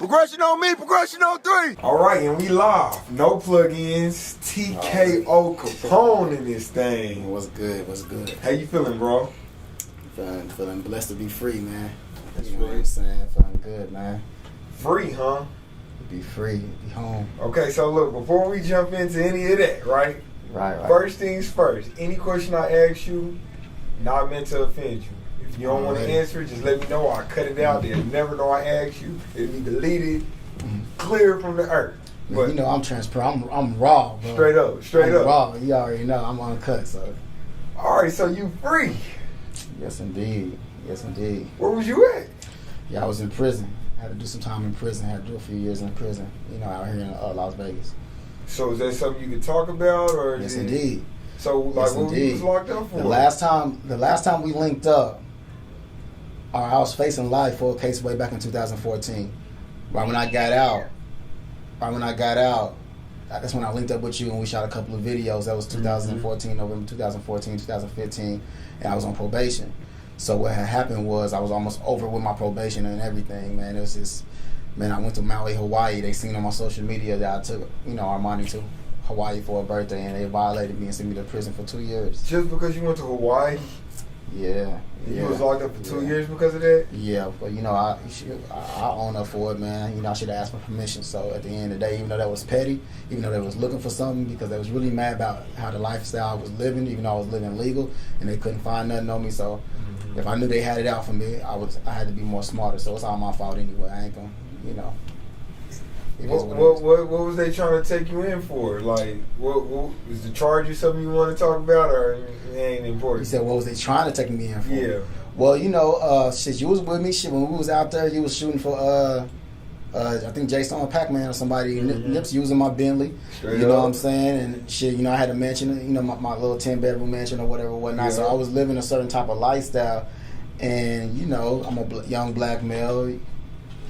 Progression on me, progression on 3. All right, and we live. No plugins. TKO Capone in this thing. What's good? What's good? How you feeling, bro? Feeling blessed to be free, man. That's you know what I'm saying? Feeling good, man. Free, huh? Be free, be home. Okay, so look, before we jump into any of that, right? Right. First things first. Any question I ask you, not meant to offend you. If you don't want to answer it, just let me know. I'll cut it out. They'll never know I asked you. It'll be deleted, clear from the earth. But you know, I'm transparent. I'm raw, bro. Straight up. Raw. You already know I'm uncut, so. All right, so you free. Yes, indeed. Where was you at? Yeah, I was in prison. I had to do some time in prison. I had to do a few years in prison, you know, out here in Las Vegas. So is that something you can talk about, or yes, indeed. So like, what you was locked up for? The last time we linked up, I was facing life for a case way back in 2014. Right when I got out, that's when I linked up with you and we shot a couple of videos. That was 2014, November 2014, 2015, and I was on probation. So what had happened was I was almost over with my probation and everything, man. It was just, man, I went to Maui, Hawaii. They seen on my social media that I took, you know, Armani to Hawaii for a birthday, and they violated me and sent me to prison for 2 years. Just because you went to Hawaii? Yeah. You was locked up for 2 years because of that? Yeah, but you know, I own up for it, man. You know, I should have asked for permission. So at the end of the day, even though that was petty, even though they was looking for something, because they was really mad about how the lifestyle I was living, even though I was living legal, and they couldn't find nothing on me. So if I knew they had it out for me, I had to be more smarter. So it's all my fault anyway. I ain't gonna, you know. What was they trying to take you in for? Like, what was the charges something you want to talk about, or it ain't important? You said, what was they trying to take me in for? Yeah. Well, you know, shit, you was with me. Shit, when we was out there, you was shooting for, I think Jason or Pac-Man or somebody. Nips using my Bentley. Straight you know up. what I'm saying? And shit, you know, I had a mansion, you know, my little 10-bedroom mansion or whatever, whatnot. Yeah. So I was living a certain type of lifestyle. And, you know, I'm a young black male.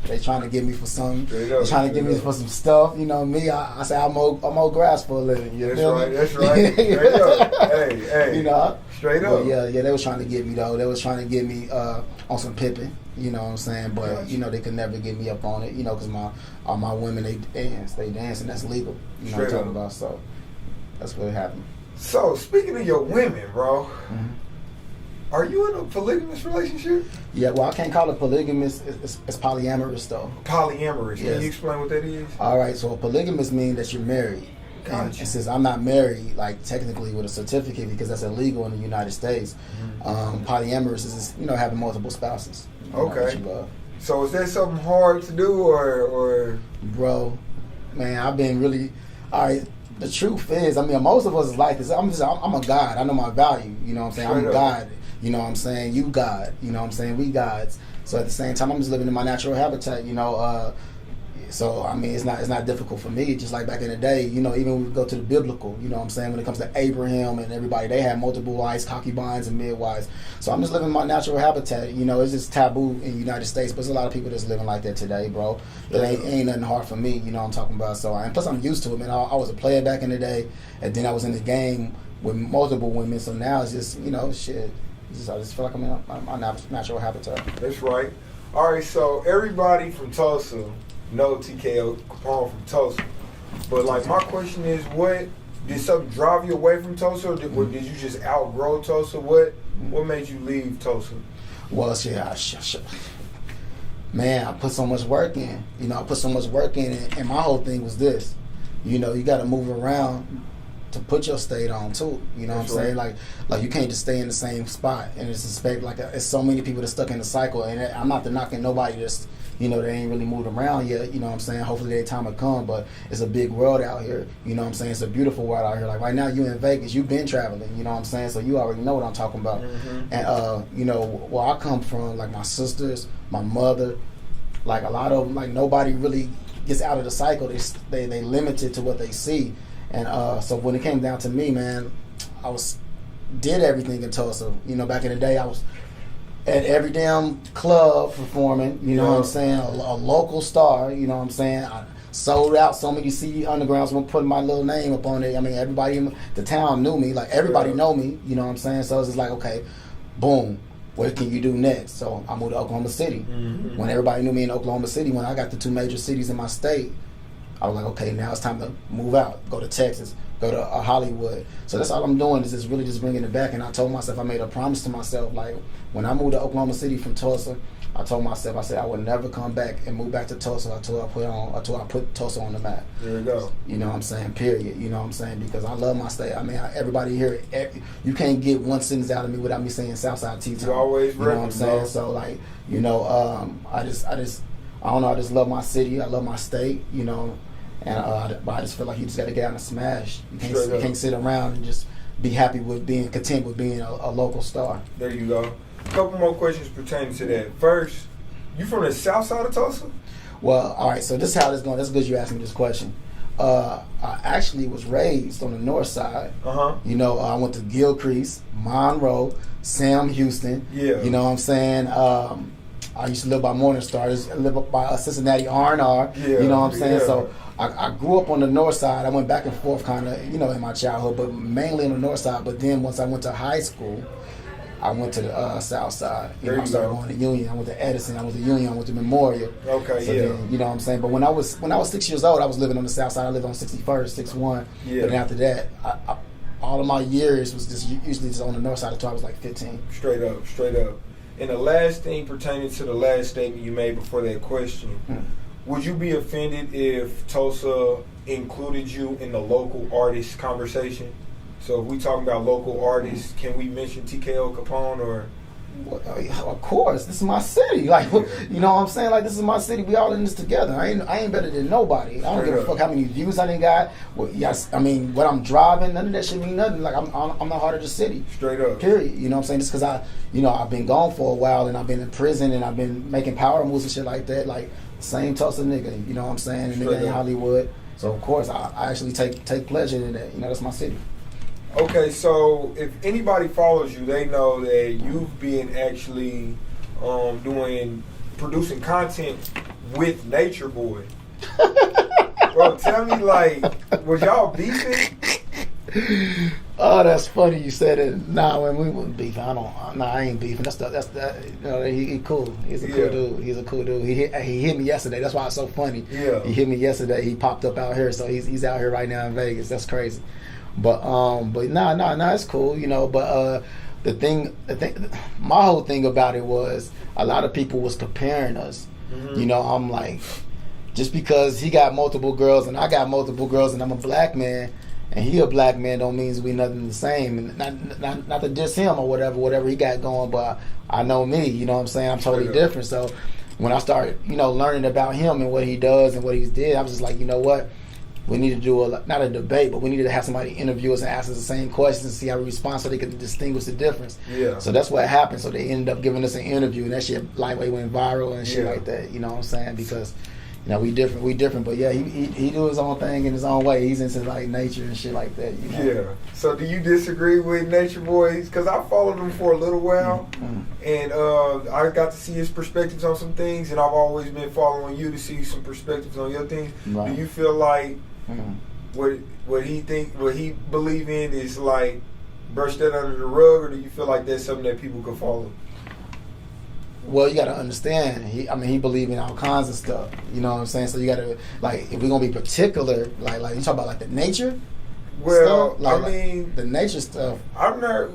They trying to get me for something. They trying to get me for some stuff. You know me. I say I'm old grass for a living. You feel me? That's right. Straight up. Hey. You know. Straight up. Yeah. They was trying to get me though. They was trying to get me on some pimping. You know what I'm saying? But you know they could never get me up on it. You know, because all my women they dance, and that's legal. You know what I'm talking about? So that's what happened. So speaking of your women, bro. Are you in a polygamous relationship? Yeah, well, I can't call it polygamous. It's polyamorous, though. Polyamorous. Yes. Can you explain what that is? All right, so a polygamous means that you're married. Gotcha. And since I'm not married, like technically with a certificate, because that's illegal in the United States, polyamorous is, you know, having multiple spouses. Okay. So is that something hard to do, or? Bro, man, I've been really, all right. The truth is, I mean, most of us is like this. I'm a God. I know my value. You know what I'm saying? I'm God. You know what I'm saying? You God. You know what I'm saying? We gods. So at the same time, I'm just living in my natural habitat. You know, so I mean, it's not difficult for me. Just like back in the day, you know, even when we go to the biblical, you know what I'm saying? When it comes to Abraham and everybody, they had multiple wives, concubines and midwives. So I'm just living in my natural habitat. You know, it's just taboo in the United States, but there's a lot of people that's living like that today, bro. It ain't nothing hard for me. You know what I'm talking about? So and plus I'm used to it, man. I was a player back in the day, and then I was in the game with multiple women. So now it's just, you know, shit. I just feel like I'm in my natural habitat. That's right. All right, so everybody from Tulsa know TKO Capone from Tulsa. But, like, my question is, did something drive you away from Tulsa, or did you just outgrow Tulsa? What made you leave Tulsa? Well, man, I put so much work in. You know, and my whole thing was this. You know, you got to move around to put your state on too, you know what I'm saying? Like you can't just stay in the same spot, and it's it's so many people that's stuck in the cycle. And I'm not knocking nobody that's, you know, they ain't really moved around yet. You know what I'm saying? Hopefully their time will come, but it's a big world out here. You know what I'm saying? It's a beautiful world out here. Like right now, you in Vegas, you've been traveling. You know what I'm saying? So you already know what I'm talking about. And you know where I come from, like my sisters, my mother, like a lot of them, like nobody really gets out of the cycle. They limited to what they see. And so when it came down to me, man, I did everything in Tulsa. You know, back in the day, I was at every damn club performing. You know what I'm saying? A local star. You know what I'm saying? I sold out so many CD undergrounds. When putting my little name up on it. I mean, everybody in the town knew me. Like everybody know me. You know what I'm saying? So it's just like, okay, boom. what can you do next? So I moved to Oklahoma City. Mm-hmm. When everybody knew me in Oklahoma City, when I got the 2 major cities in my state, I was like, okay, now it's time to move out, go to Texas, go to Hollywood. So that's all I'm doing is just really just bringing it back. And I told myself, I made a promise to myself, like when I moved to Oklahoma City from Tulsa, I told myself, I said I would never come back and move back to Tulsa until I put Tulsa on the map. There you go. You know what I'm saying? Period. You know what I'm saying? Because I love my state. I mean, everybody here, you can't get one sentence out of me without me saying Southside T-Town. You always you know what I'm saying? bro. So like, you know, I don't know. I just love my city. I love my state. You know, and but I just feel like you just got to get out and smash. You can't sit around and just be happy with being content with being a local star. There you go. A couple more questions pertaining to that. First, you from the south side of Tulsa? Well, all right. So this is how this going. That's good you asked me this question. I actually was raised on the north side. You know, I went to Gilcrease, Monroe, Sam Houston. Yeah. You know what I'm saying? I used to live by Morningstar. I live up by Cincinnati R&R. Yeah. You know what I'm saying? Yeah. So I grew up on the north side. I went back and forth kind of, you know, in my childhood, but mainly on the north side. But then once I went to high school, I went to the south side. You know, I started going to Union. I went to Edison. I went to Union. I went to Memorial. Okay, so then, you know what I'm saying? But when I was 6 years old, I was living on the south side. I lived on 61st, 61. Yeah. But then after that, I all of my years was just usually just on the north side until I was like 15. Straight up. And the last thing pertaining to the last statement you made before that question, would you be offended if Tulsa included you in the local artist conversation? So if we talking about local artists, can we mention TKO Capone or? Well, of course, this is my city. Like, you know what I'm saying? Like, this is my city. We all in this together. I ain't better than nobody. I don't give a fuck how many views I done got. Well, yes, I mean, what I'm driving, none of that shit mean nothing. Like, I'm the heart of the city. Straight up. Period. You know what I'm saying? Just because I've been gone for a while and I've been in prison and I've been making power moves and shit like that. Like, same Tulsa nigga. You know what I'm saying? And nigga in Hollywood. So of course, I actually take pleasure in that. You know, that's my city. Okay, so if anybody follows you, they know that you've been actually producing content with ArmaniiiBouije. Bro, tell me, like, was y'all beefing? Oh, that's funny you said it. Nah, when we wasn't beefing, I ain't beefing. That's you know, he cool. He's a cool dude. He's a cool dude. He hit me yesterday. That's why it's so funny. Yeah. He hit me yesterday. He popped up out here, so he's out here right now in Vegas. That's crazy. But nah, it's cool, you know. But the thing, my whole thing about it was a lot of people was comparing us. Mm-hmm. You know, I'm like, just because he got multiple girls and I got multiple girls and I'm a black man and he a black man don't mean we nothing the same. And not to diss him or whatever he got going, but I know me. You know what I'm saying? I'm totally different. So when I started, you know, learning about him and what he does and what he did, I was just like, you know what? We need to do not a debate, but we need to have somebody interview us and ask us the same questions and see how we respond so they can distinguish the difference. Yeah. So that's what happened. So they ended up giving us an interview and that shit lightweight went viral and shit like that. You know what I'm saying? Because, you know, we different. But yeah, he do his own thing in his own way. He's into like nature and shit like that. You know? Yeah. So do you disagree with ArmaniiiBouije? Because I followed him for a little while, and I got to see his perspectives on some things, and I've always been following you to see some perspectives on your things. Right. Do you feel like what he believe in is like brush that under the rug, or do you feel like that's something that people could follow? Well, you got to understand. He believe in all kinds of stuff. You know what I'm saying? So you got to, like, if we're gonna be particular, like you talk about like the nature. Well, stuff, I mean, the nature stuff. I'm not.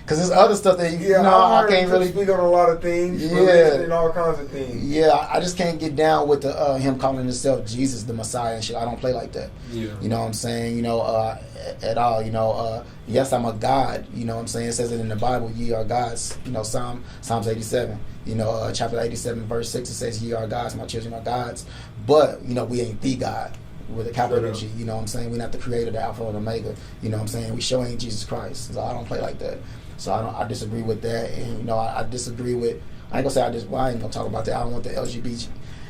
Because there's other stuff that I can't really speak on a lot of things. And all kinds of things. Yeah, I just can't get down with the him calling himself Jesus the Messiah and shit. I don't play like that. Yeah. You know what I'm saying? You know, at all. You know, yes, I'm a God. You know what I'm saying? It says it in the Bible. Ye are gods. You know, Psalms 87. You know, chapter 87, verse 6. It says, "Ye are gods, my children are gods." But you know, we ain't the God with a capital G. You know what I'm saying? We're not the creator, the Alpha and Omega. You know what I'm saying? We sure ain't Jesus Christ. So I don't play like that. So I disagree with that, and you know I disagree with. I ain't gonna say I ain't gonna talk about that. I don't want the LGBT.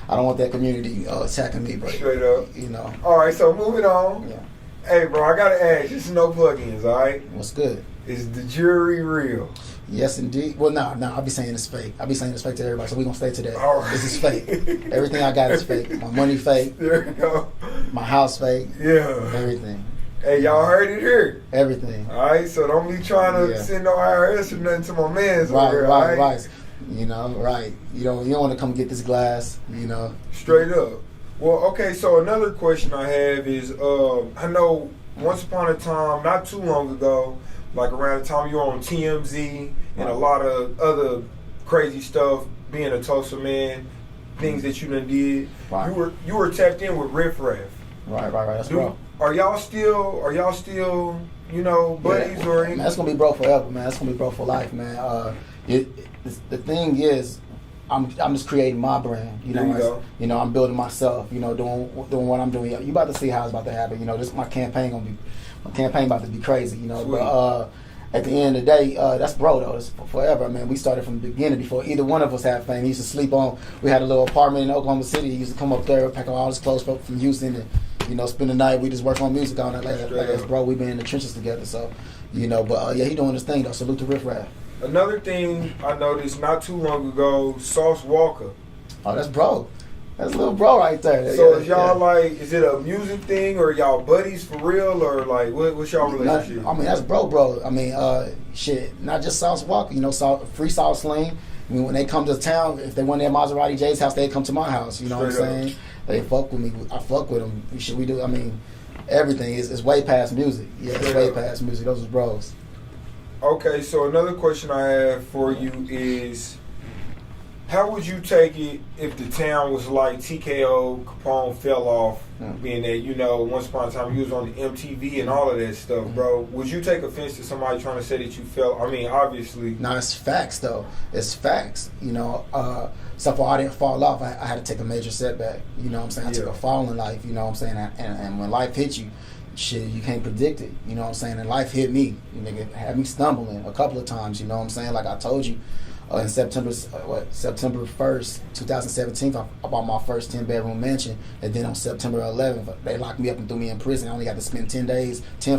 I don't want that community attacking me, but straight up, you know. All right, so moving on. Yeah. Hey, bro, I gotta ask. This is no plugins, all right? What's good? Is the jury real? Yes, indeed. Well, no, I'll be saying it's fake. I'll be saying it's fake to everybody, so we're going to stay to that. All right. This is fake. Everything I got is fake. My money fake. There you go. My house fake. Yeah. Everything. Hey, y'all heard it here. Everything. All right, so don't be trying to send no IRS or nothing to my man's over here. Right. You know, right. You don't want to come get this glass, you know. Straight up. Well, okay, so another question I have is, I know once upon a time, not too long ago, like around the time you were on TMZ and a lot of other crazy stuff, being a Tulsa man, things that you done did, you were tapped in with Riff Raff. Right, that's bro. Are y'all still, you know, buddies or anything? Man, that's gonna be bro forever, man. That's gonna be bro for life, man. The thing is, I'm just creating my brand. You know, I'm building myself. You know, doing what I'm doing. You about to see how it's about to happen. You know, my campaign about to be crazy. You know, Sweet. But at the end of the day, that's bro though. It's forever, man. We started from the beginning before either one of us had fame. He used to sleep on. We had a little apartment in Oklahoma City. He used to come up there, pack up all his clothes from Houston, and you know, spend the night. We just work on music all night. Like as bro, we been in the trenches together. So, you know, but he doing his thing though. Salute to Riff Raff. Another thing I noticed not too long ago, Sauce Walker. Oh, that's bro. That's a little bro right there. So is y'all like, is it a music thing or y'all buddies for real or like what's y'all relationship? I mean, that's bro. I mean, shit, not just Sauce Walker. You know, Free Sauce Sling. I mean, when they come to town, if they want their Maserati J's house, they come to my house. You know what I'm saying? They fuck with me. I fuck with them. We do. I mean, everything is way past music. Yeah, it's way past music. Those are bros. Okay, so another question I have for you is, how would you take it if the town was like TKO Capone fell off, being that, you know, once upon a time he was on the MTV and all of that stuff, bro? Would you take offense to somebody trying to say that you fell? I mean, obviously. No, it's facts, though. It's facts. You know, so far I didn't fall off. I had to take a major setback. You know what I'm saying? I took a fall in life, you know what I'm saying? And when life hits you, shit, you can't predict it. You know what I'm saying? And life hit me. Nigga had me stumbling a couple of times, you know what I'm saying? Like I told you. In September 1st, 2017, I bought my first 10-bedroom mansion, and then on September 11th, they locked me up and threw me in prison. I only got to spend 10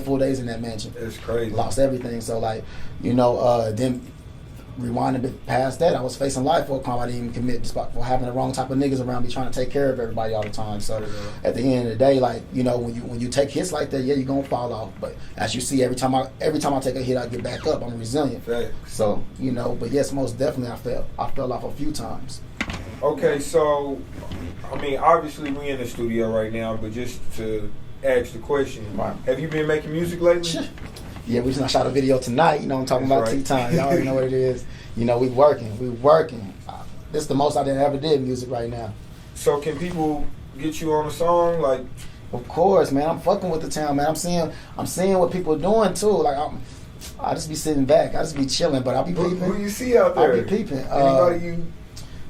full days in that mansion. That's crazy. Lost everything. So, like, you know, then rewinding past that, I was facing life for a crime I didn't even commit just for having the wrong type of niggas around me trying to take care of everybody all the time. So at the end of the day, like, you know, when you take hits like that, yeah, you're gonna fall off. But as you see, every time I take a hit, I get back up. I'm resilient. Right. So, you know, but yes, most definitely I fell off a few times. Okay, so I mean, obviously we in the studio right now, but just to ask the question, have you been making music lately? Yeah, we just shot a video tonight. You know, I'm talking about T-Time. Y'all already know what it is. You know, we working. This is the most I ever did music right now. So can people get you on a song? Like, of course, man. I'm fucking with the town, man. I'm seeing what people are doing too. Like I just be sitting back. I just be chilling, but I be peeping. Who you see out there? I be peeping. Anybody you?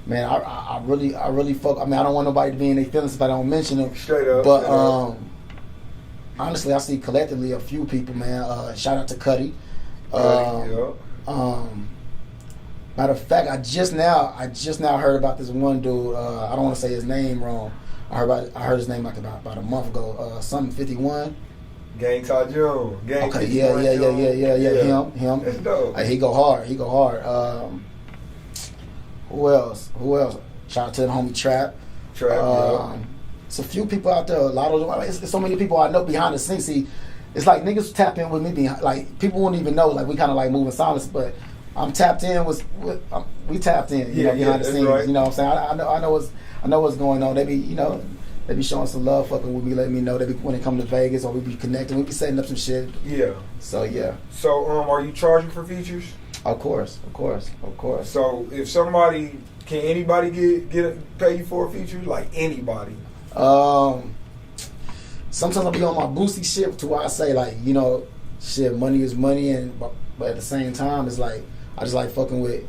Man, I really fuck. I mean, I don't want nobody to be in their feelings if I don't mention them. Straight up. But honestly, I see collectively a few people, man. Shout out to Cuddy. Matter of fact, I just now heard about this one dude. I don't want to say his name wrong. I heard his name like about a month ago. Something 51. Gang Todd Jones. Okay, yeah. Him. That's dope. He go hard. Who else? Shout out to the homie Trap. It's a few people out there. A lot of them. It's so many people I know behind the scenes. See, it's like niggas tap in with me behind. Like people won't even know. Like we kind of like moving silence, but I'm tapped in we tapped in. You know, behind the scenes. Right. You know what I'm saying? I know what's going on. They be showing some love, fucking with me, letting me know. They be when they come to Vegas or we be connecting. We be setting up some shit. Yeah. So yeah. So are you charging for features? Of course. So if somebody, can anybody pay you for a feature? Like anybody? Sometimes I'll be on my Boosie shit to where I say like, you know, shit, money is money, but at the same time, it's like I just like fucking with,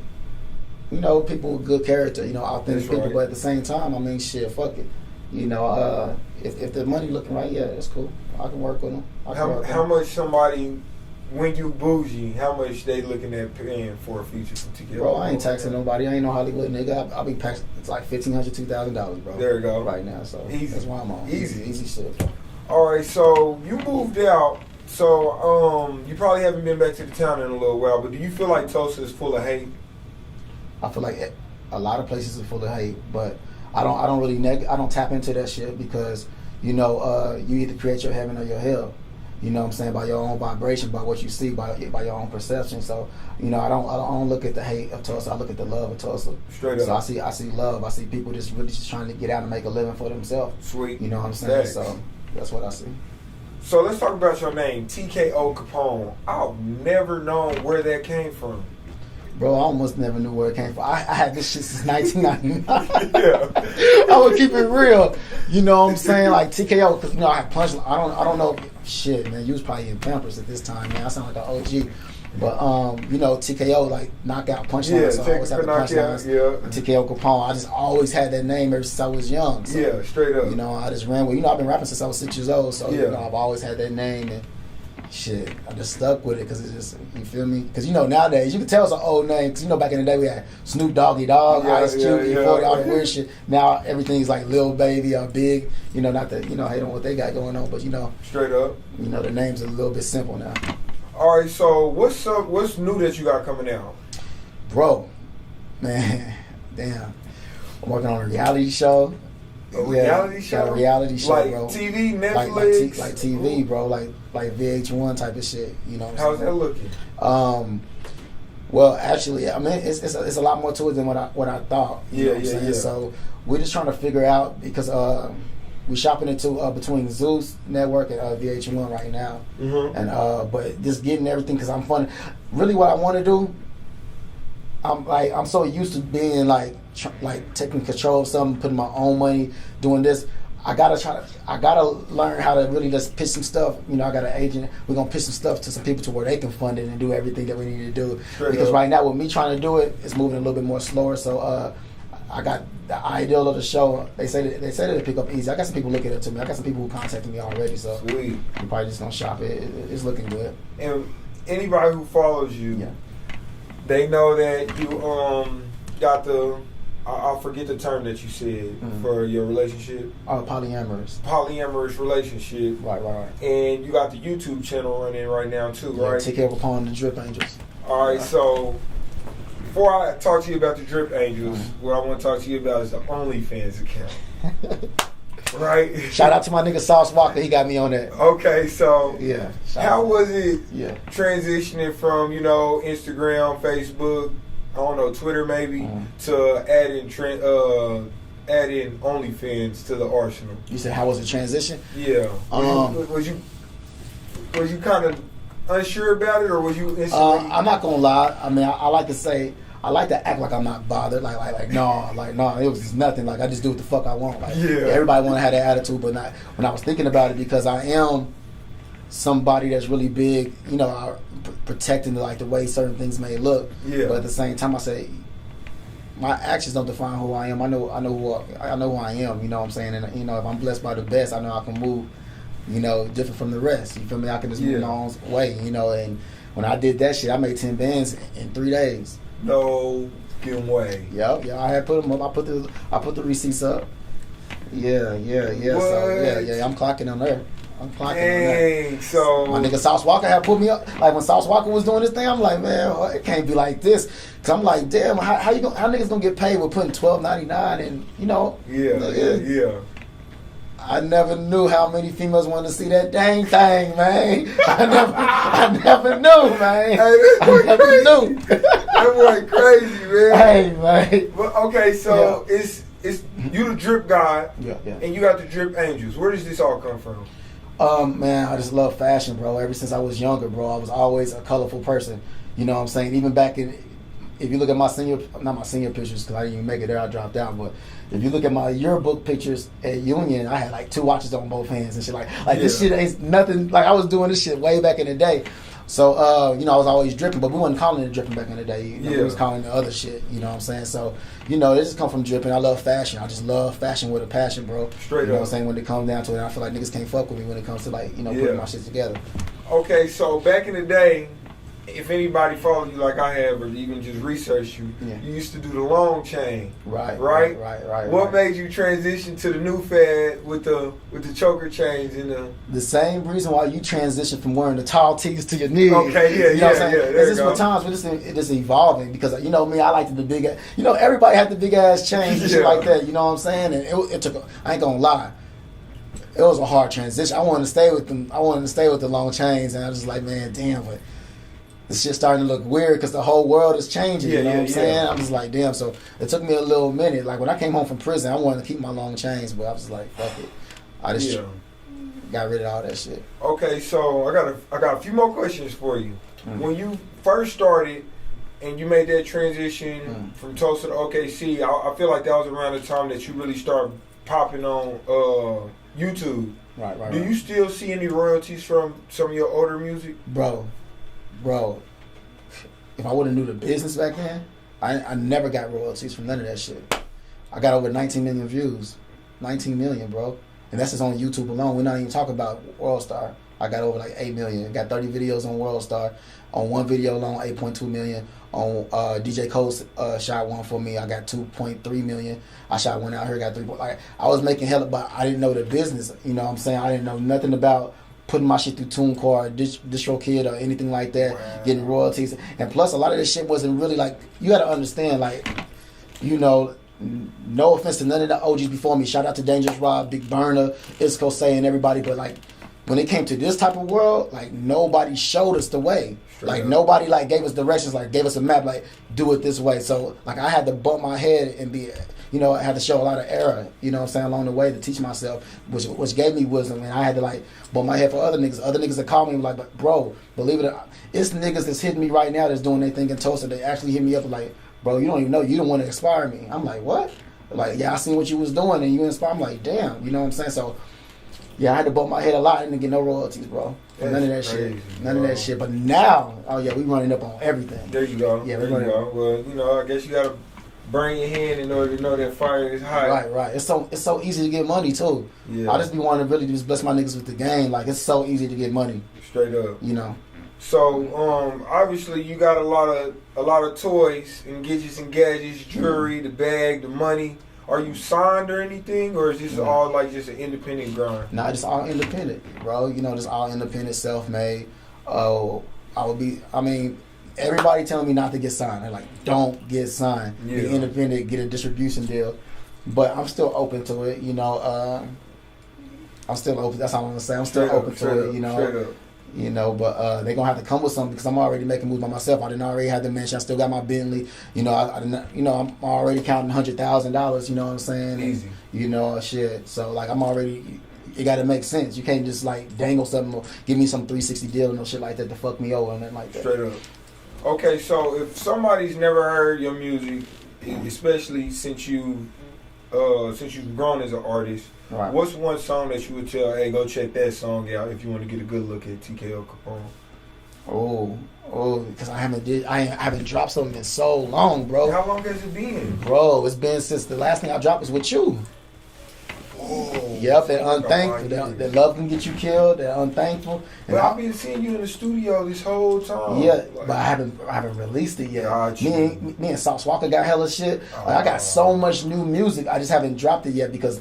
you know, people with good character, you know, authentic people. Right. But at the same time, I mean, shit, fuck it, you know. If the money looking right, yeah, that's cool. I can work with them. How much somebody, when you bougie, how much they looking at paying for a feature from TKO? Bro, I ain't taxing nobody. I ain't no Hollywood nigga. I'll be taxed. It's like $1,500, $2,000, bro. There you go. Right now, so easy. That's why I'm on. Easy shit. Bro. All right, so you moved out. So you probably haven't been back to the town in a little while, but do you feel like Tulsa is full of hate? I feel like a lot of places are full of hate, but I don't tap into that shit because you know you either create your heaven or your hell. You know what I'm saying? By your own vibration, by what you see, by your own perception. So, you know, I don't look at the hate of Tulsa. I look at the love of Tulsa. Straight up. So I see love. I see people just really just trying to get out and make a living for themselves. Sweet. You know what I'm saying? Thanks. So that's what I see. So let's talk about your name, TKO Capone. I've never known where that came from. Bro, I almost never knew where it came from. I had this shit since 1999. Yeah. I would keep it real. You know what I'm saying? Like TKO, because you know I had punch. I don't know. Shit, man. You was probably in Pampers at this time, man. I sound like an OG. But you know, TKO like knockout punchlines. Yeah, so I always had the punchlines. yeah. TKO Capone. I just always had that name ever since I was young. So, Yeah, straight up. You know, I just ran with. You know, I've been rapping since I was 6 years old. So Yeah. you know, I've always had that name and. Shit, I just stuck with it because it's just, you feel me? Because you know, nowadays, you can tell it's an old name because you know, back in the day we had Snoop Doggy Dogg, Ice Cube, E40, all the weird shit. Now everything's like Lil Baby or Big, you know, not that, you know, hate on what they got going on, but you know. Straight up. You know, the names are a little bit simple now. All right, so what's up? What's new that you got coming out? Bro, man, damn. I'm working on a reality show. A reality show? Got a reality show, like bro. TV, Netflix? Like TV, bro. Like VH1 type of shit. You know what I'm How's that looking? Well, actually, I mean, it's a lot more to it than what I thought. You know what I'm saying? Yeah. So we're just trying to figure out because we're shopping into between Zeus Network and VH1 right now, and but just getting everything because I'm fun. Really, what I want to do, I'm so used to being like taking control of something, putting my own money, doing this. I gotta learn how to really just pitch some stuff. You know, I got an agent. We're gonna pitch some stuff to some people to where they can fund it and do everything that we need to do. Because right now, with me trying to do it, it's moving a little bit more slower. So I got the ideal of the show. They say that they pick up easy. I got some people looking up to me. I got some people who contacted me already. So Sweet. You're probably just gonna shop it. It's looking good. And anybody who follows you, they know that you got the. I forget the term that you said for your relationship. Polyamorous. Polyamorous relationship. Right. And you got the YouTube channel running right now too, right? TKO Capone and the Drip Angels. All right, so before I talk to you about the Drip Angels, what I want to talk to you about is the OnlyFans account. Right? Shout out to my nigga Sauce Walker. He got me on that. Okay, so yeah. How was it transitioning from, you know, Instagram, Facebook, I don't know, Twitter maybe, to adding OnlyFans to the arsenal? You said how was the transition? Yeah. Was you kind of unsure about it, or was you instantly? I'm not gonna lie. I mean, I like to say, I like to act like I'm not bothered. No, it was just nothing. Like I just do what the fuck I want. Like everybody want to have that attitude, but not when I was thinking about it because I am somebody that's really big, you know, protecting the way certain things may look. Yeah. But at the same time, I say my actions don't define who I am. I know who I am. You know what I'm saying? And you know, if I'm blessed by the best, I know I can move, you know, different from the rest. You feel me? I can just move my own way. You know, and when I did that shit, I made 10 bands in 3 days. No fucking way. Yep. Yeah. I had put them up. I put the receipts up. Yeah. What? So I'm clocking on there. I'm clocking on that. So my nigga Sauce Walker had put me up. Like when Sauce Walker was doing this thing, I'm like, man, it can't be like this. Cause I'm like, damn, how niggas gonna get paid with putting $12.99 and you know? Yeah. I never knew how many females wanted to see that dang thing, man. I never knew, man. Hey, I never knew. That boy crazy, man. Hey, man. But okay, so it's you the drip guy, and you got the Drip Angels. Where does this all come from? Man, I just love fashion, bro. Ever since I was younger, bro, I was always a colorful person. You know what I'm saying? Even back in, if you look at not my senior pictures, because I didn't even make it there, I dropped out. But if you look at my yearbook pictures at Union, I had like 2 watches on both hands and shit. Like this shit ain't nothing. Like I was doing this shit way back in the day. So, you know, I was always dripping, but we wasn't calling it dripping back in the day. You know, we was calling it other shit, you know what I'm saying? So, you know, it just come from dripping. I love fashion. I just love fashion with a passion, bro. Straight up. You know what I'm saying? When it comes down to it, I feel like niggas can't fuck with me when it comes to, like, you know, putting my shit together. Okay, so back in the day, if anybody followed you like I have, or even just researched you, you used to do the long chain. Right. What made you transition to the new fad with the choker chains and the same reason why you transitioned from wearing the tall tees to your knees. Okay, you know what I'm saying? It's just for times we're just evolving because you know me, I like the big, you know, everybody had the big ass chains and shit like that. You know what I'm saying? And it took. I ain't gonna lie. it was a hard transition. I wanted to stay with them. I wanted to stay with the long chains, and I was just like, man, damn, but this shit's starting to look weird because the whole world is changing. You know what I'm saying? I'm just like, damn. So it took me a little minute. Like when I came home from prison, I wanted to keep my long chains, but I was like, fuck it. I just got rid of all that shit. Okay, so I got a few more questions for you. When you first started and you made that transition from Tulsa to OKC, I feel like that was around the time that you really started popping on YouTube. Right. Do you still see any royalties from some of your older music? Bro, if I would have knew the business back then, I never got royalties from none of that shit. I got over 19 million views. 19 million, bro. And that's just on YouTube alone. We're not even talking about WorldStar. I got over like 8 million. Got 30 videos on WorldStar. On one video alone, 8.2 million. On DJ Coast shot one for me. I got 2.3 million. I shot one out here, got 3. Like I was making hella, but I didn't know the business. You know what I'm saying? I didn't know nothing about putting my shit through TuneCore, DistroKid, or anything like that. Wow. Getting royalties, and plus a lot of this shit wasn't really like. You got to understand, like, you know. No offense to none of the OGs before me. Shout out to Dangerous Rob, Big Burner, Isco Say, and everybody. But like, when it came to this type of world, like nobody showed us the way. Straight like up. Nobody like gave us directions, like gave us a map, like do it this way. So like I had to bump my head and be, you know, I had to show a lot of error. You know what I'm saying, along the way to teach myself, which gave me wisdom. And I had to like bump my head for other niggas. Other niggas that call me like, but bro, believe it or not, it's niggas that's hitting me right now that's doing their thing in Tulsa. They actually hit me up like, bro, you don't even know. You don't want to inspire me. I'm like, what? Like, yeah, I seen what you was doing and you inspired. I'm like, damn. You know what I'm saying? So, yeah, I had to bump my head a lot and didn't get no royalties, bro. None of that shit. None of that shit. But now, oh, yeah, we running up on everything. There you go. Yeah, there you go. Well, you know, I guess you got to burn your hand in order to know that fire is hot. Right. It's so easy to get money, too. Yeah. I just be wanting to really just bless my niggas with the game. Like, it's so easy to get money. Straight up. You know. So, obviously you got a lot of toys and gadgets, jewelry, the bag, the money. Are you signed or anything, or is this all like just an independent grind? Nah, just all independent, bro. You know, just all independent, self-made. Everybody telling me not to get signed. They're like, don't get signed. Yeah. Be independent, get a distribution deal. But I'm still open to it, you know. I'm still open. That's all I'm gonna say. I'm still open to it, you know. You know, but they're gonna have to come with something because I'm already making moves by myself. I didn't already have the mansion. I still got my Bentley. You know, I'm already counting $100,000. You know what I'm saying? Easy. And, you know, shit. So like, I'm already. It got to make sense. You can't just like dangle something or give me some 360 deal and no shit like that to fuck me over and nothing like that. Straight up. Okay, so if somebody's never heard your music, especially since you've grown as an artist. Right. What's one song that you would tell, hey, go check that song out if you want to get a good look at TKO Capone? Because I haven't dropped something in so long, bro. How long has it been? Bro, it's been since the last thing I dropped was with you. Oh, yep, they're unthankful. That love can get you killed. They're unthankful. But I've been seeing you in the studio this whole time. Yeah, like, but I haven't released it yet. Me and Sauce Walker got hella shit. Like, I got so much new music. I just haven't dropped it yet because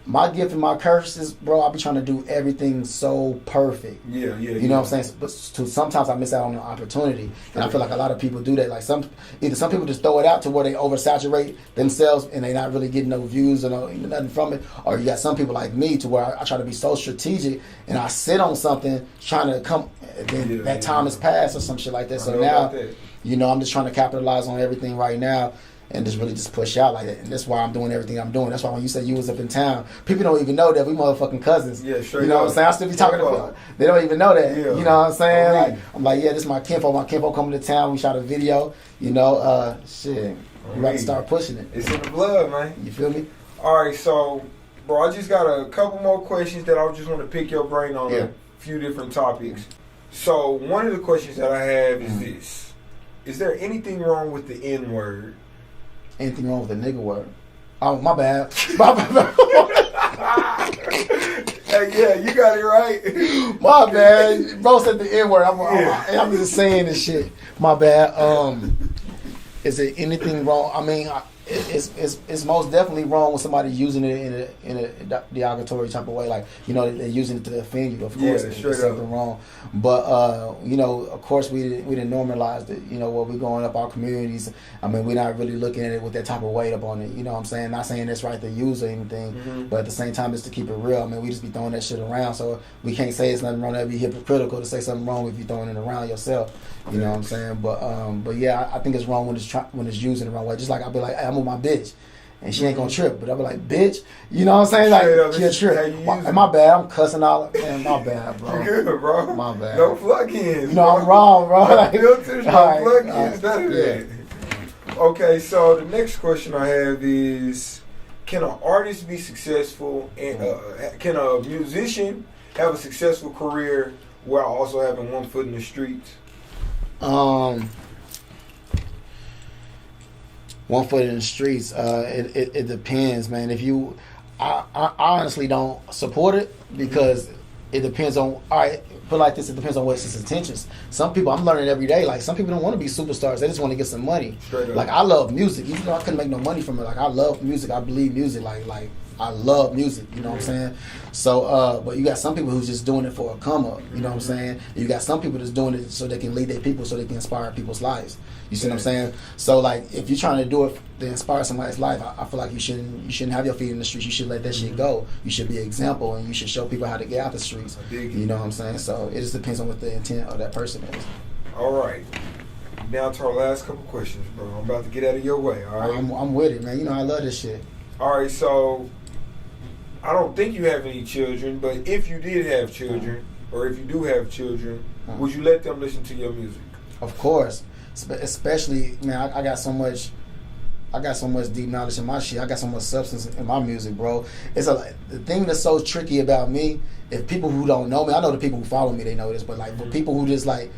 my gift and my curse is, bro, I be trying to do everything so perfect. Yeah. You know what I'm saying? But sometimes I miss out on the opportunity. And I feel like a lot of people do that. Like some people just throw it out to where they oversaturate themselves and they not really getting no views or nothing from it. Or you got some people like me to where I try to be so strategic and I sit on something trying to come, and then that time has passed or some shit like that. So now, you know, I'm just trying to capitalize on everything right now. And just really just push out like that. And that's why I'm doing everything I'm doing. That's why when you said you was up in town, people don't even know that we motherfucking cousins. Yeah, sure. You know what I'm saying? I still be talking to people. They don't even know that. Yeah. You know what I'm saying? Like, I'm like, yeah, this is my kinfolk. My kinfolk coming to town. We shot a video. You know, shit. We about to start pushing it. It's in the blood, man. You feel me? All right, so, bro, I just got a couple more questions that I just want to pick your brain on a few different topics. So, one of the questions that I have is this. Is there anything wrong with the N-word? Anything wrong with the nigga word? Oh, my bad. My bad. Hey, yeah, you got it right. My bad. Bro said the N word. I'm just saying this shit. My bad. Is there anything wrong? I mean, it's most definitely wrong when somebody's using it in a derogatory type of way, like they're using it to offend you. Of course, there's something wrong. But of course we didn't normalize it. Where we're growing up, our communities. I mean, we're not really looking at it with that type of weight up on it. You know what I'm saying? Not saying it's right to use or anything, but at the same time, it's to keep it real. I mean, we just be throwing that shit around, so we can't say it's nothing wrong. That'd be hypocritical to say something wrong if you're throwing it around yourself. You know what I'm saying? But yeah, I think it's wrong when it's used in the wrong way. Just like I'll be like, hey, I'm with my bitch, and she ain't gonna trip, but I'll be like, bitch, you know what I'm saying? Like, she'll trip. My bad, I'm cussing all. Man, my bad, bro. You good, bro? My bad. No plug-ins. I'm wrong, bro. Like, filters, no plug-ins, none of that. Okay, so the next question I have is, can an artist be successful, and can a musician have a successful career while also having one foot in the streets? One foot in the streets. It depends, man. I honestly don't support it because it depends on. All right, put it like this: it depends on what's his intentions. Some people, I'm learning every day. Like some people don't want to be superstars; they just want to get some money. Like I love music, even though I couldn't make no money from it. Like I love music. I believe music. Like I love music. You know what I'm saying? So, but you got some people who's just doing it for a come up. You know what I'm saying? You got some people that's doing it so they can lead their people, so they can inspire people's lives. You see what I'm saying? So, like, if you're trying to do it to inspire somebody's life, I feel like you shouldn't have your feet in the streets. You should let that shit go. You should be an example, and you should show people how to get out the streets. You know what I'm saying? So it just depends on what the intent of that person is. All right. Now to our last couple questions, bro. I'm about to get out of your way. All right. I'm with it, man. I love this shit. All right. So I don't think you have any children, but if you did have children, or if you do have children, would you let them listen to your music? Of course. Especially, man, I got so much deep knowledge in my shit. I got so much substance in my music, bro. The thing that's so tricky about me, if people who don't know me, I know the people who follow me, they know this, but like for people who just like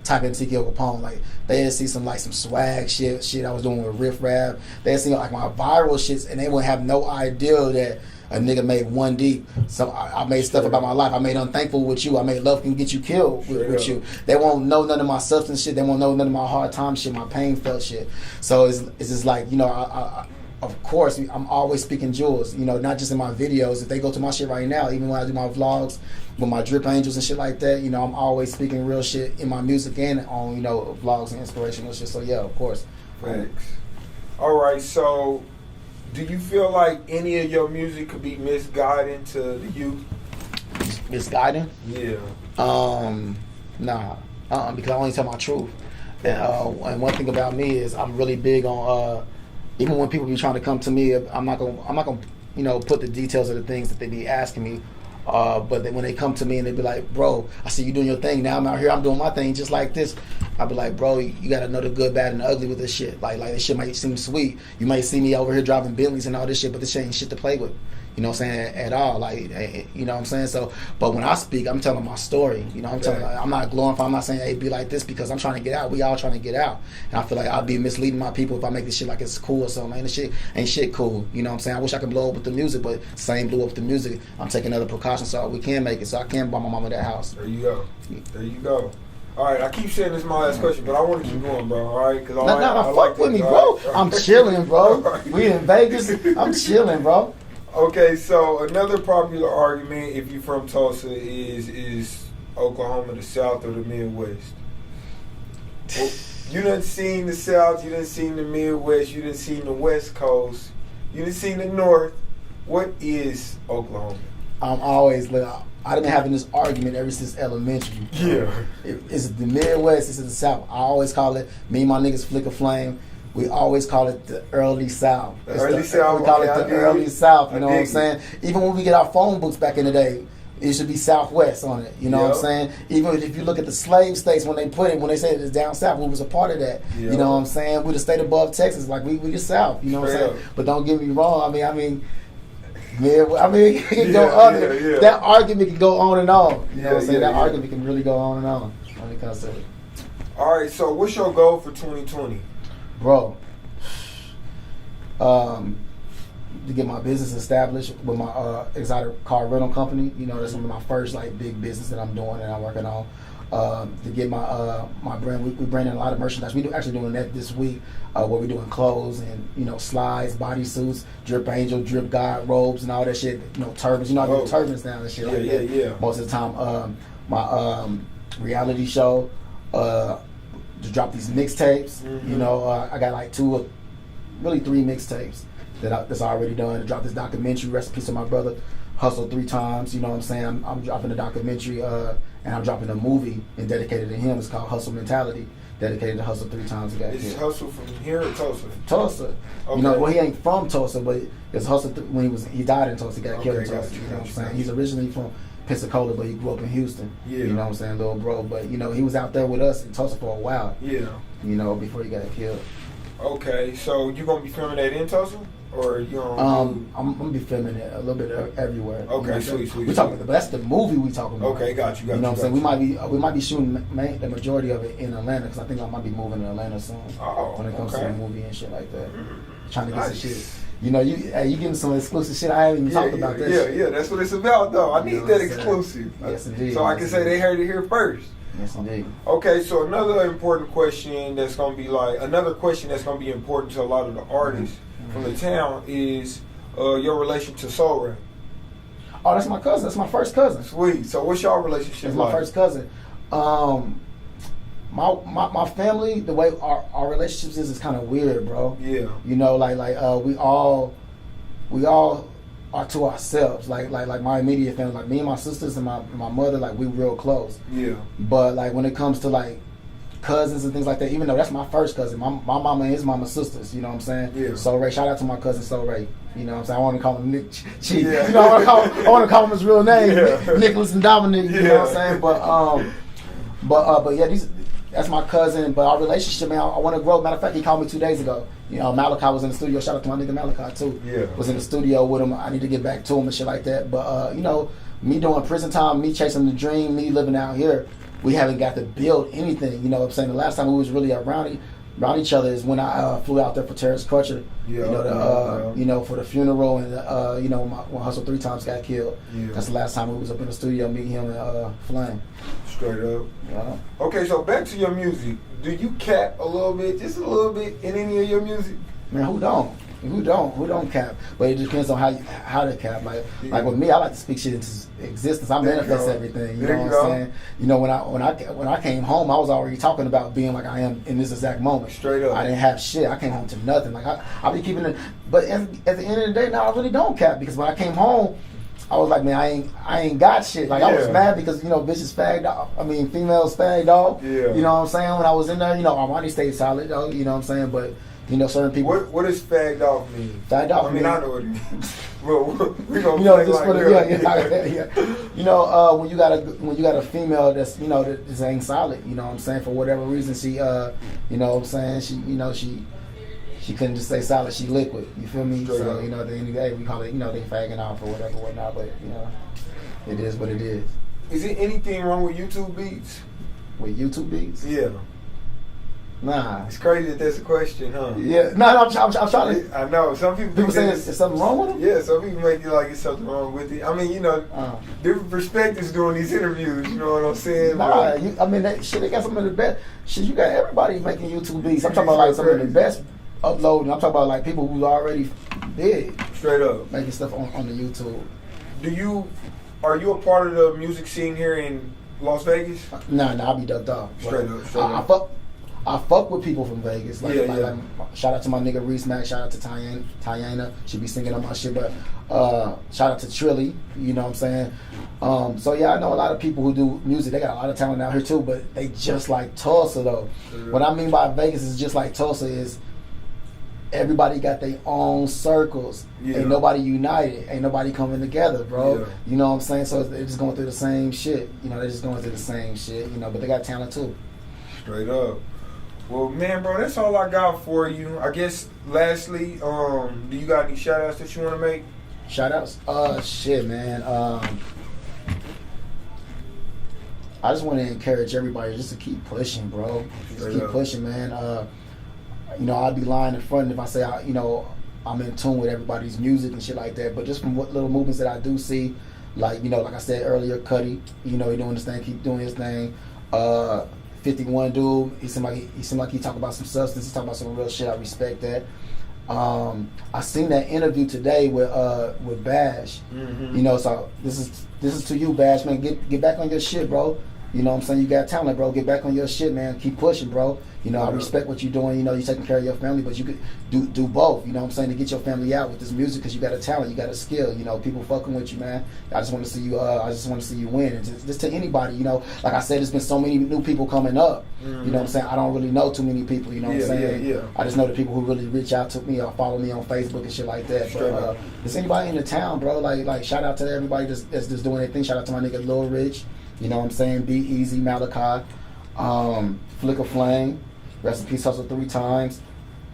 type in TKO Capone, like they see some swag shit I was doing with Riff Raff. They see like my viral shits, and they would have no idea that a nigga made One Deep. So I made stuff about my life. I made Unthankful with you. I made Love Can Get You Killed with you. They won't know none of my substance shit. They won't know none of my hard time shit, my pain felt shit. So it's just like, I of course, I'm always speaking jewels, not just in my videos. If they go to my shit right now, even when I do my vlogs with my drip angels and shit like that, I'm always speaking real shit in my music and on, vlogs and inspirational shit. So yeah, of course. Thanks. All right, so do you feel like any of your music could be misguiding to the youth? Misguiding? Yeah. Nah. Because I only tell my truth. And one thing about me is I'm really big on even when people be trying to come to me, I'm not gonna put the details of the things that they be asking me. But when they come to me and they be like, bro, I see you doing your thing. Now I'm out here, I'm doing my thing just like this. I be like, bro, you gotta know the good, bad, and the ugly with this shit. Like this shit might seem sweet. You might see me over here driving Bentleys and all this shit, but this shit ain't shit to play with. You know what I'm saying? At all. Like, you know what I'm saying? So, but when I speak, I'm telling my story. I'm not glorifying, I'm not saying, hey, be like this, because I'm trying to get out. We all trying to get out. And I feel like I'll be misleading my people if I make this shit like it's cool or something. Ain't shit cool. You know what I'm saying? I wish I could blow up with the music, but same blew up with the music. I'm taking other precautions so we can make it. So I can buy my mama that house. There you go. All right, I keep saying this is my last question, but I want to keep going, bro. All right, because I fuck with me, bro. I'm chilling, bro. We in Vegas. I'm chilling, bro. Okay, so another popular argument, if you're from Tulsa, is Oklahoma the South or the Midwest? Well, you done seen the South, you done seen the Midwest, you done seen the West Coast, you done seen the North. What is Oklahoma? I've been having this argument ever since elementary. Yeah. Is it the Midwest? Is it the South? I always call it, me and my niggas Flicker Flame, we always call it the early South. The early South. We call it the early South, you know what I'm saying? Even when we get our phone books back in the day, it should be Southwest on it, you know what I'm saying? Even if you look at the slave states, when they say it's down south, we was a part of that. You know what I'm saying? We're the state above Texas, like we the South, you know what I'm saying? But don't get me wrong, it can go on. That argument can go on and on. You know what I'm saying? That argument can really go on and on when it comes to it. All right, so what's your goal for 2020? Bro, to get my business established with my exotic car rental company. That's one of my first big business that I'm doing and I'm working on. to get my brand. We branding a lot of merchandise. We actually doing that this week, where we're doing clothes and slides, bodysuits, drip angel, drip god robes, and all that shit. Turbans. I do turbans now and shit like that. Yeah. Most of the time, my reality show. To drop these mixtapes. I got like 3 mixtapes that's already done. To drop this documentary, rest in peace to my brother, Hustle 3 times. You know what I'm saying? I'm dropping a documentary and I'm dropping a movie and dedicated to him. It's called Hustle Mentality, dedicated to Hustle 3 times. Is Hustle from here or Tulsa? Tulsa. Okay. He ain't from Tulsa, but it's Hustle when he died in Tulsa. He got killed in Tulsa. You know what I'm saying? He's originally from Pensacola, but he grew up in Houston. Yeah. You know what I'm saying, little bro. But he was out there with us in Tulsa for a while. Yeah. Before he got killed. Okay, so you gonna be filming that in Tulsa, or you gonna? I'm gonna be filming it a little bit everywhere. Okay, sweet. We talking about that's the movie we talking about. Okay, got you. You know what I'm saying? We might be shooting the majority of it in Atlanta because I think I might be moving to Atlanta soon. Oh, when it comes to the movie and shit like that, trying to get some shit. You getting some exclusive shit. I haven't even talked about that. Yeah, that's what it's about, though. I need that exclusive. Yes, indeed. So I can say they heard it here first. Yes, indeed. Okay, so another important question that's going to be important to a lot of the artists from the town is your relation to Soul Ray. Oh, that's my cousin. That's my first cousin. Sweet. So what's y'all relationship That's like? my first cousin. My family, the way our relationships is kind of weird, bro. Yeah. We all are to ourselves. Like my immediate family, like me and my sisters and my mother, like we real close. Yeah. But like when it comes to like cousins and things like that, even though that's my first cousin, my mama and his mama's sisters. You know what I'm saying? Yeah. Soul Ray, shout out to my cousin Soul Ray. You know what I'm saying? I want to call him Nick Chief. Yeah. I want to call him his real name, Nicholas and Dominic. You know what I'm saying? But yeah, that's my cousin. But our relationship, man, I want to grow. Matter of fact, he called me 2 days ago. Malachi was in the studio. Shout out to my nigga Malachi too. Yeah. Was in the studio with him. I need to get back to him and shit like that. But me doing prison time, me chasing the dream, me living out here, we haven't got to build anything. You know what I'm saying? The last time we was really around each other is when I flew out there for Terrence Crutcher. Yeah. For the funeral and when Hustle 3 times got killed. Yeah. That's the last time we was up in the studio meeting him and Flame. Straight up. Yeah. Okay, so back to your music. Do you cap a little bit, just a little bit, in any of your music? Man, who don't? Who don't cap? But it depends on how to cap. Like with me, I like to speak shit into existence. I manifest everything. You know what I'm saying? When I came home, I was already talking about being like I am in this exact moment. Straight up. I didn't have shit. I came home to nothing. Like I be keeping it. But at the end of the day, now I really don't cap because when I came home, I was like, man, I ain't got shit. Like I was mad because bitches fagged off. I mean, females fagged off. Yeah. You know what I'm saying? When I was in there, Armani stayed solid, though. You know what I'm saying? But certain people. What does fagged off mean? Fagged off. I mean, I know what it means. Well, we gonna just like when you got a female that's that just ain't solid. You know what I'm saying? For whatever reason, she you know what I'm saying? She couldn't just stay solid. She liquid. You feel me? Straight so up. At the end of the day, we call it they fagging off or whatnot. But it is what it is. Is there anything wrong with YouTube beats? With YouTube beats? Yeah. Nah. It's crazy that's a question, huh? Yeah. No, I'm trying to. I know. Some people say there's something wrong with them? Yeah, some people make it like it's something wrong with it. I mean, different perspectives doing these interviews, you know what I'm saying? Nah, they got some of the best. Shit, you got everybody making YouTube beats. I'm talking about like some of the best uploading. I'm talking about like people who already big. Straight up. Making stuff on the YouTube. Are you a part of the music scene here in Las Vegas? Nah, I'll be ducked off. Straight up. I fuck with people from Vegas. Like, shout out to my nigga Reese Mack. Shout out to Tiana. She be singing on my shit. But shout out to Trilly. You know what I'm saying? So yeah, I know a lot of people who do music. They got a lot of talent out here too. But they just like Tulsa though. What I mean by Vegas is just like Tulsa is. Everybody got their own circles. Yeah. Ain't nobody united. Ain't nobody coming together, bro. Yeah. You know what I'm saying? So they're just going through the same shit. They're just going through the same shit. But they got talent too. Straight up. Well, man, bro, that's all I got for you. I guess, lastly, do you got any shout-outs that you want to make? Shout-outs? Shit, man. I just want to encourage everybody just to keep pushing, bro. Just keep pushing, man. I'd be lying in front if I say, I'm in tune with everybody's music and shit like that. But just from what little movements that I do see, like I said earlier, Cuddy, he doing his thing, keep doing his thing. 51 dude. He seemed like he talk about some substance. He talk about some real shit. I respect that. I seen that interview today with Bash. You know, so this is to you, Bash, man. Get back on your shit, bro. You know what I'm saying? You got talent, bro. Get back on your shit, man. Keep pushing, bro. You know, I respect what you're doing. You know, you're taking care of your family, but you could do both. You know what I'm saying? To get your family out with this music, because you got a talent, you got a skill. You know, people fucking with you, man. I just want to see you. I just want to see you win. And just to anybody, you know, like I said, there's been so many new people coming up. You know what I'm saying? I don't really know too many people. You know what I'm saying? Yeah. I just know the people who really reach out to me or follow me on Facebook and shit like that. But there's anybody in the town, bro. Like shout out to everybody that's just doing their thing. Shout out to my nigga Lil Rich. You know what I'm saying? Be Easy, Malachi, Flicker Flame, Rest in Peace Hustle 3 times.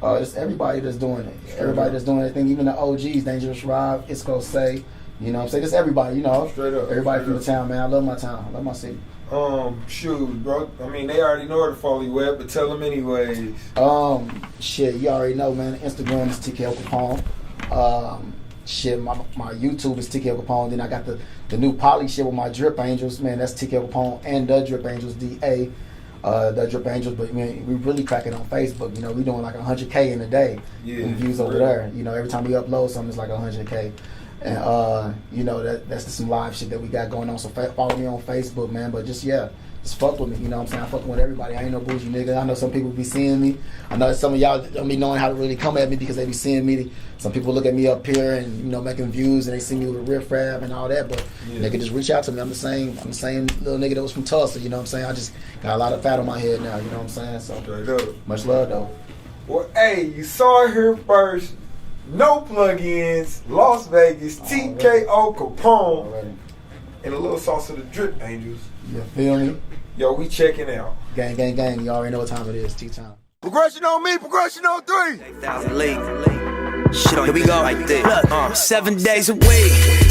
Just everybody that's doing it. Everybody that's doing their thing. Even the OGs, Dangerous Rob, Isco Say. You know what I'm saying? Just everybody, you know. Straight up. Everybody from the town, man. I love my town. I love my city. Shoot, bro. I mean, they already know where to follow you at, but tell them anyways. Shit, you already know, man. Instagram is TKO Capone. Shit, my YouTube is TKO Capone. Then I got the new Poly shit with my Drip Angels, man. That's TKO Capone and the Drip Angels, DA, the Drip Angels. But man, we really cracking on Facebook. You know, we doing like 100K in a day in views over there. You know, every time we upload something, it's like 100K. And you know, that's just some live shit that we got going on. So follow me on Facebook, man. But just fuck with me. You know what I'm saying? I fucking with everybody. I ain't no bougie nigga. I know some people be seeing me. I know some of y'all don't be knowing how to really come at me because they be seeing me. Some people look at me up here and, you know, making views and they see me with Riff Raff and all that. But nigga, just reach out to me. I'm the same little nigga that was from Tulsa. You know what I'm saying? I just got a lot of fat on my head now. You know what I'm saying? So straight up. Much love though. Well, hey, you saw it here first. No plug-ins. Las Vegas. TKO Capone. And a little sauce of the Drip Angels. You feel me? Yo, we checking out. Gang, gang, gang. You already know what time it is. T-time. Progression on me, progression on 3. 8,000 late. Shit on here we go. Like this. 7 days a week.